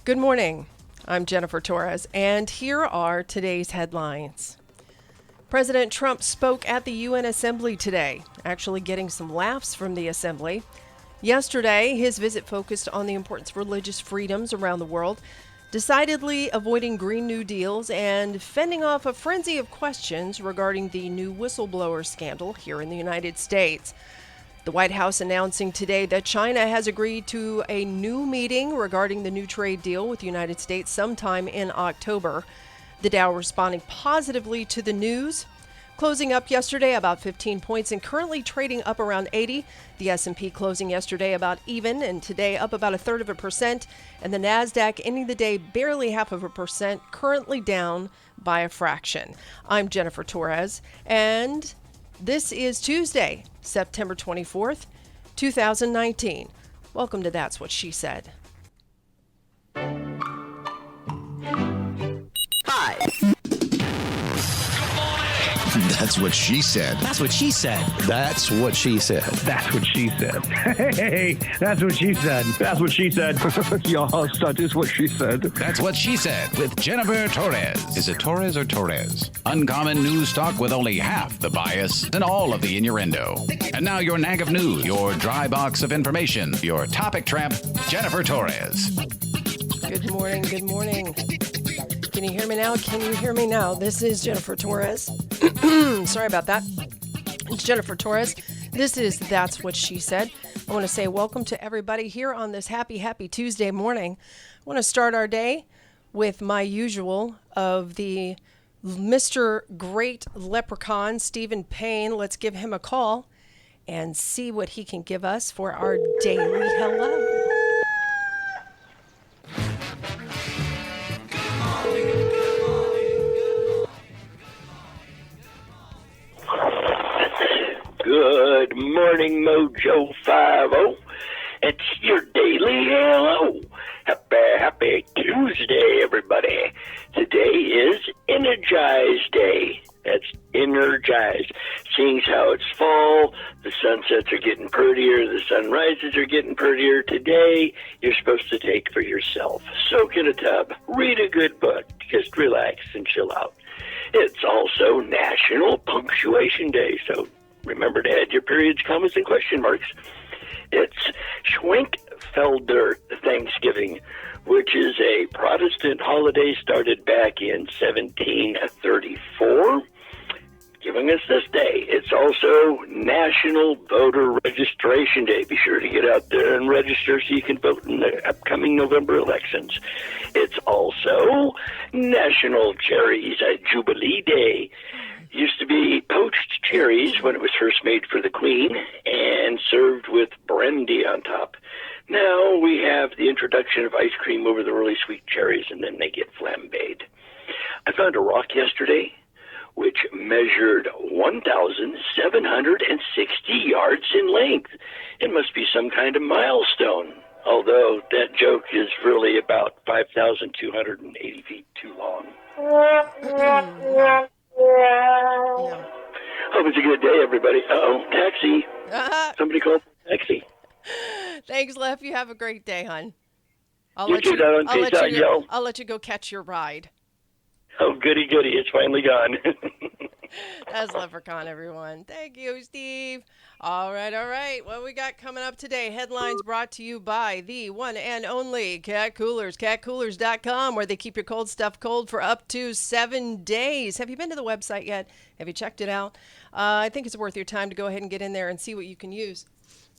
Good morning. I'm Jennifer Torres, and here are today's headlines. President Trump spoke at the UN Assembly today, actually getting some laughs from the Assembly. Yesterday, his visit focused on the importance of religious freedoms around the world, decidedly avoiding Green New Deals and fending off a frenzy of questions regarding the new whistleblower scandal here in the United States. The White House announcing today that China has agreed to a new meeting regarding the new trade deal with the United States sometime in October. The Dow responding positively to the news, closing up yesterday about 15 points and currently trading up around 80. The S&P closing yesterday about even and today up about 1/3%. And the NASDAQ ending the day barely 0.5%, currently down by a fraction. I'm Jennifer Torres, and this is Tuesday, September 24th, 2019. Welcome to That's What She Said. Hi. That's what she said. That's what she said. That's what she said. That's what she said. Hey, that's what she said. That's what she said. Yes, that is what she said. That's what she said with Jennifer Torres. Is it Torres or Torres? Uncommon news talk with only half the bias and all of the innuendo. And now your nag of news, your dry box of information, your topic tramp, Jennifer Torres. Good morning. Good morning. Can you hear me now? Can you hear me now? This is Jennifer Torres. Sorry about that. It's Jennifer Torres. This is That's What She Said. I want to say welcome to everybody here on this happy Tuesday morning. I want to start our day with my usual of the Mr. Great Leprechaun, Stephen Payne. Let's give him a call and see what he can give us for our daily hello. Good morning, Mojo 50. It's your daily hello. Happy Tuesday, everybody. Today is Energize Day. That's energized. Seeing how it's fall, the sunsets are getting prettier, the sunrises are getting prettier. Today, you're supposed to take for yourself. Soak in a tub, read a good book, just relax and chill out. It's also National Punctuation Day, so remember to add your periods, commas, and question marks. It's Schwenkfelder Thanksgiving, which is a Protestant holiday started back in 1734, giving us this day. It's also National Voter Registration Day. Be sure to get out there and register so you can vote in the upcoming November elections. It's also National Cherries Jubilee Day. Used to be poached cherries when it was first made for the Queen and served with brandy on top. Now we have the introduction of ice cream over the really sweet cherries, and then they get flambéed. I found a rock yesterday which measured 1,760 yards in length. It must be some kind of milestone, although that joke is really about 5,280 feet too long. Hope it's a good day, everybody. Uh-oh, taxi. Somebody called taxi. Thanks, Lef. You have a great day, hon. I'll You let too, darling. I'll Peace let out, you y'all. I'll let you go catch your ride. Oh, goody. It's finally gone. That's Leprechaun, everyone. Thank you, Steve. All right. What we got coming up today? Headlines brought to you by the one and only Cat Coolers, catcoolers.com, where they keep your cold stuff cold for up to 7 days. Have you been to the website yet? Have you checked it out? I think it's worth your time to go ahead and get in there and see what you can use.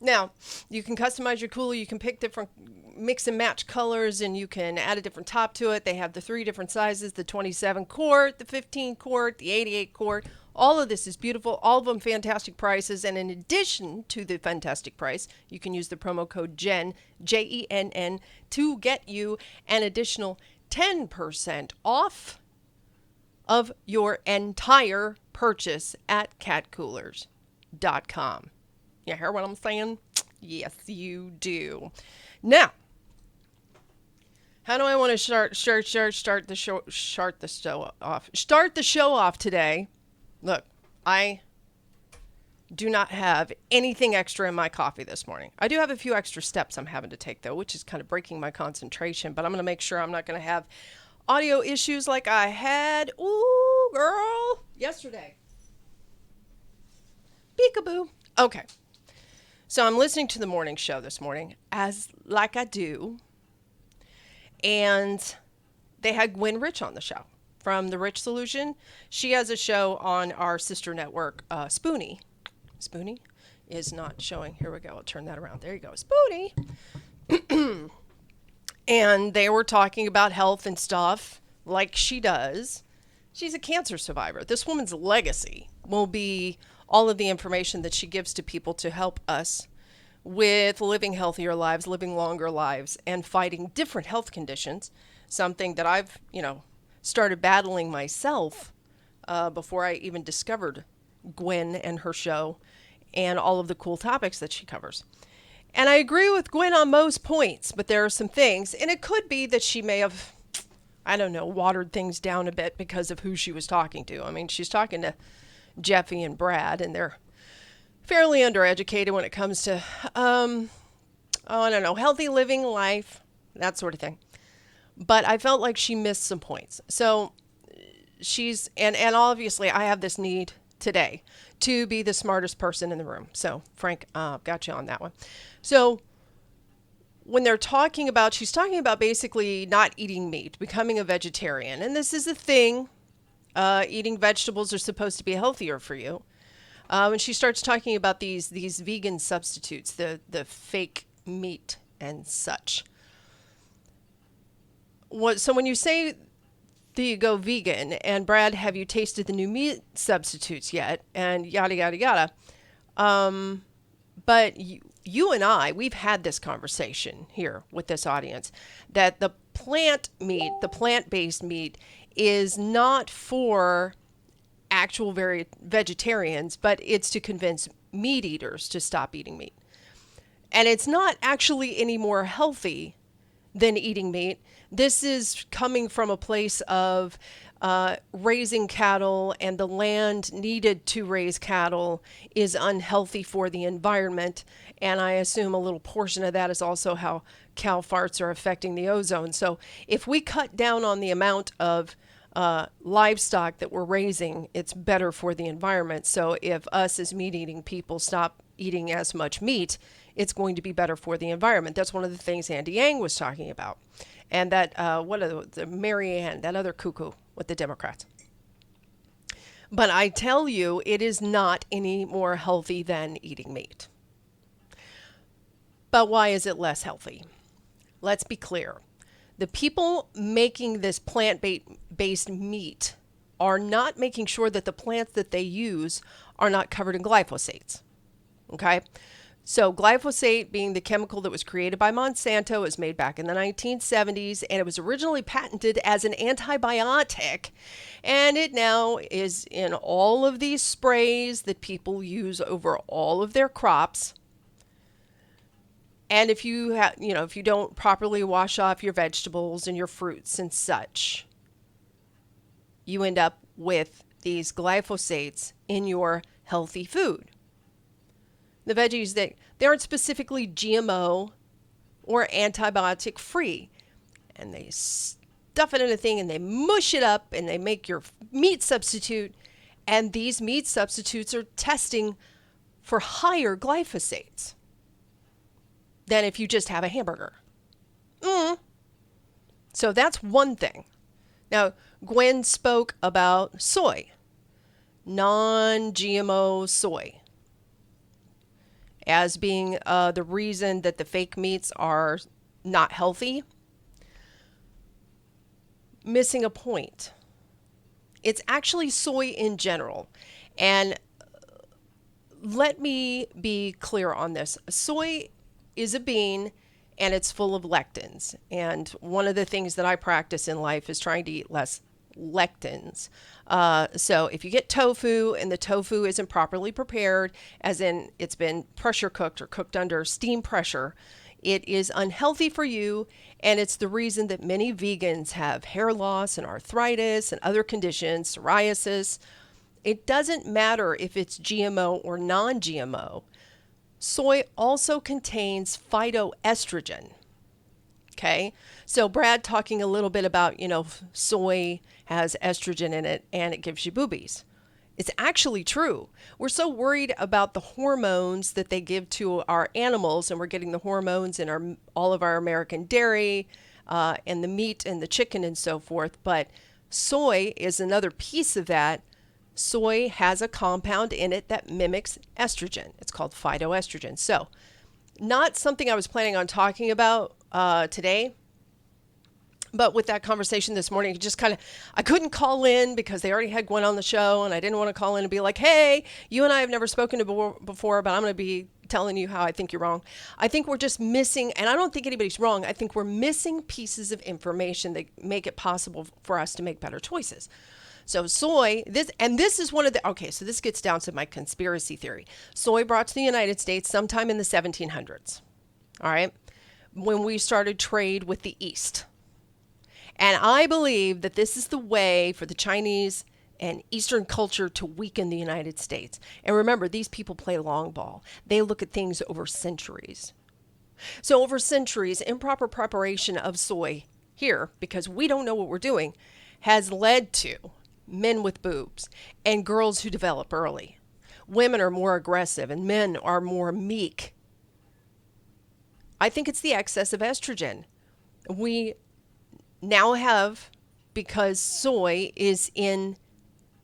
Now, you can customize your cooler. You can pick different mix and match colors, and you can add a different top to it. They have the 3 different sizes, the 27 quart, the 15 quart, the 88 quart. All of this is beautiful. All of them fantastic prices. And in addition to the fantastic price, you can use the promo code JENN, JENN, to get you an additional 10% off of your entire purchase at catcoolers.com. You hear what I'm saying? Yes, you do. Now, how do I want to start the show off today? Look, I do not have anything extra in my coffee this morning. I do have a few extra steps I'm having to take, though, which is kind of breaking my concentration. But I'm going to make sure I'm not going to have audio issues like I had, ooh, girl, yesterday. Peekaboo. Okay. So I'm listening to the morning show this morning, like I do. And they had Gwen Rich on the show from The Rich Solution. She has a show on our sister network, Spoonie. Spoonie is not showing. Here we go. I'll turn that around. There you go. Spoonie. And they were talking about health and stuff like she does. She's a cancer survivor. This woman's legacy will be all of the information that she gives to people to help us with living healthier lives, living longer lives, and fighting different health conditions. Something that I've, started battling myself before I even discovered Gwen and her show and all of the cool topics that she covers. And I agree with Gwen on most points, but there are some things, and it could be that she may have, watered things down a bit because of who she was talking to. I mean, she's talking to Jeffy and Brad, and they're fairly undereducated when it comes to, healthy living life, that sort of thing. But I felt like she missed some points. So she's, and obviously I have this need today to be the smartest person in the room. So Frank, got you on that one. So when they're talking about, she's talking about basically not eating meat, becoming a vegetarian. And this is a thing. Eating vegetables are supposed to be healthier for you. And she starts talking about these vegan substitutes, the fake meat and such. So when you say that you go vegan, and Brad, have you tasted the new meat substitutes yet? And yada, yada, yada. But you and I, we've had this conversation here with this audience, that the plant meat, the plant-based meat, is not for actual vegetarians, but it's to convince meat eaters to stop eating meat. And it's not actually any more healthy than eating meat. This is coming from a place of raising cattle, and the land needed to raise cattle is unhealthy for the environment. And I assume a little portion of that is also how cow farts are affecting the ozone. So if we cut down on the amount of livestock that we're raising, it's better for the environment. So if us as meat-eating people stop eating as much meat, it's going to be better for the environment. That's one of the things Andy Yang was talking about. And that, the Mary Ann, that other cuckoo with the Democrats. But I tell you, it is not any more healthy than eating meat. But why is it less healthy? Let's be clear. The people making this plant-based meat are not making sure that the plants that they use are not covered in glyphosates. Okay? So glyphosate, being the chemical that was created by Monsanto, was made back in the 1970s, and it was originally patented as an antibiotic, and it now is in all of these sprays that people use over all of their crops. And if you if you don't properly wash off your vegetables and your fruits and such, you end up with these glyphosates in your healthy food. The veggies that they aren't specifically GMO or antibiotic free, and they stuff it in a thing and they mush it up and they make your meat substitute, and these meat substitutes are testing for higher glyphosates than if you just have a hamburger. So that's one thing. Now, Gwen spoke about soy, non-GMO soy, as being the reason that the fake meats are not healthy. Missing a point. It's actually soy in general. And let me be clear on this. Soy is a bean, and it's full of lectins. And one of the things that I practice in life is trying to eat less lectins. So if you get tofu and the tofu isn't properly prepared, as in it's been pressure cooked or cooked under steam pressure, it is unhealthy for you. And it's the reason that many vegans have hair loss and arthritis and other conditions, psoriasis, It doesn't matter if it's GMO or non-GMO. Soy also contains phytoestrogen. Okay, so Brad talking a little bit about, soy has estrogen in it and it gives you boobies. It's actually true. We're so worried about the hormones that they give to our animals, and we're getting the hormones in all of our American dairy and the meat and the chicken and so forth. But soy is another piece of that. Soy has a compound in it that mimics estrogen. It's called phytoestrogen. So not something I was planning on talking about today. But with that conversation this morning, I couldn't call in because they already had one on the show, and I didn't want to call in and be like, hey, you and I have never spoken before, but I'm going to be telling you how I think you're wrong. I think we're just missing, and I don't think anybody's wrong. I think we're missing pieces of information that make it possible for us to make better choices. So soy, this is one of the, okay, so this gets down to my conspiracy theory. Soy brought to the United States sometime in the 1700s, all right, when we started trade with the East. And I believe that this is the way for the Chinese and Eastern culture to weaken the United States. And remember, these people play long ball. They look at things over centuries. So over centuries, improper preparation of soy here, because we don't know what we're doing, has led to men with boobs and girls who develop early. Women are more aggressive and men are more meek. I think it's the excess of estrogen. We now have, because soy is in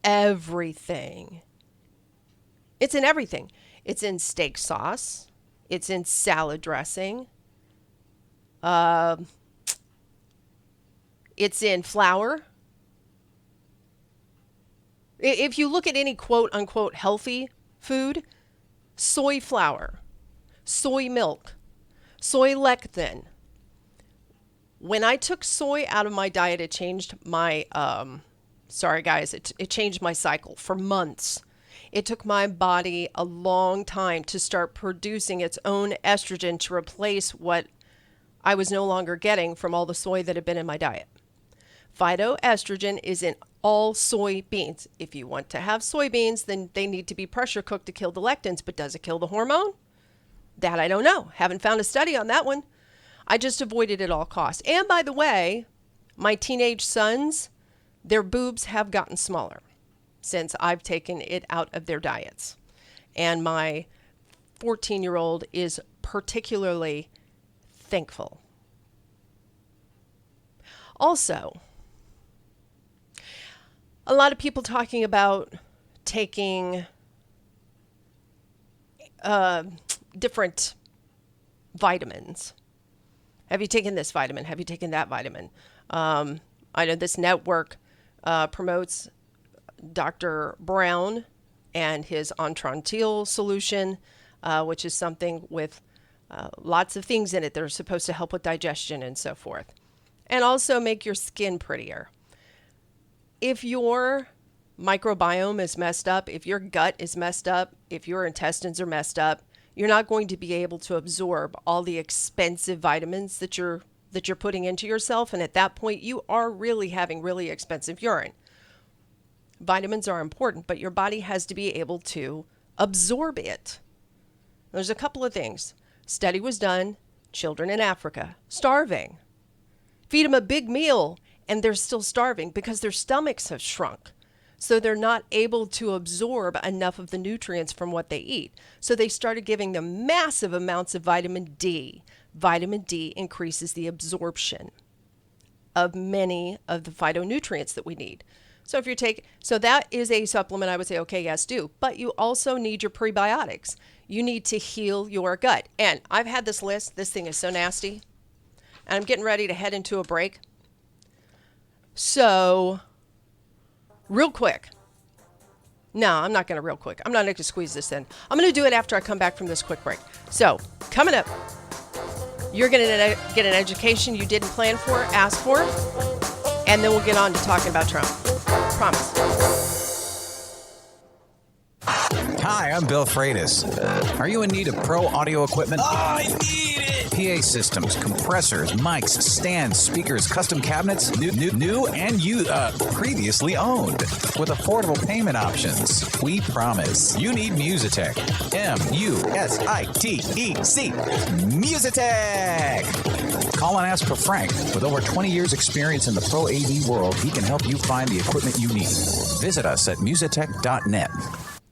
everything. It's in everything. It's in steak sauce. It's in salad dressing. It's in flour. If you look at any quote unquote healthy food, soy flour, soy milk, soy lecithin. When I took soy out of my diet, it changed my, it changed my cycle for months. It took my body a long time to start producing its own estrogen to replace what I was no longer getting from all the soy that had been in my diet. Phytoestrogen is in all soybeans. If you want to have soybeans, then they need to be pressure cooked to kill the lectins. But does it kill the hormone? That I don't know. Haven't found a study on that one. I just avoid it at all costs. And by the way, my teenage sons, their boobs have gotten smaller since I've taken it out of their diets. And my 14-year-old is particularly thankful. Also, a lot of people talking about taking different vitamins. Have you taken this vitamin? Have you taken that vitamin? I know this network promotes Dr. Brown and his Entrantil solution, which is something with lots of things in it that are supposed to help with digestion and so forth. And also make your skin prettier. If your microbiome is messed up, if your gut is messed up, if your intestines are messed up, you're not going to be able to absorb all the expensive vitamins that you're putting into yourself. And at that point, you are really having really expensive urine. Vitamins are important, but your body has to be able to absorb it. There's a couple of things. Study was done, children in Africa, starving. Feed them a big meal, and they're still starving because their stomachs have shrunk. So they're not able to absorb enough of the nutrients from what they eat. So they started giving them massive amounts of vitamin D. Vitamin D increases the absorption of many of the phytonutrients that we need. So if you're so that is a supplement I would say, okay, yes, do. But you also need your prebiotics. You need to heal your gut. And I've had this list. This thing is so nasty. And I'm getting ready to head into a break. So, real quick. No, I'm not going to real quick. I'm not going to squeeze this in. I'm going to do it after I come back from this quick break. So, coming up, you're going to get an education you didn't plan for, ask for, and then we'll get on to talking about Trump. Promise. Hi, I'm Bill Freitas. Are you in need of pro audio equipment? I need it! PA systems, compressors, mics, stands, speakers, custom cabinets, new and previously owned, with affordable payment options. We promise. You need Musitec. Musitec. Musitec! Call and ask for Frank. With over 20 years experience in the pro AV world, he can help you find the equipment you need. Visit us at musitec.net.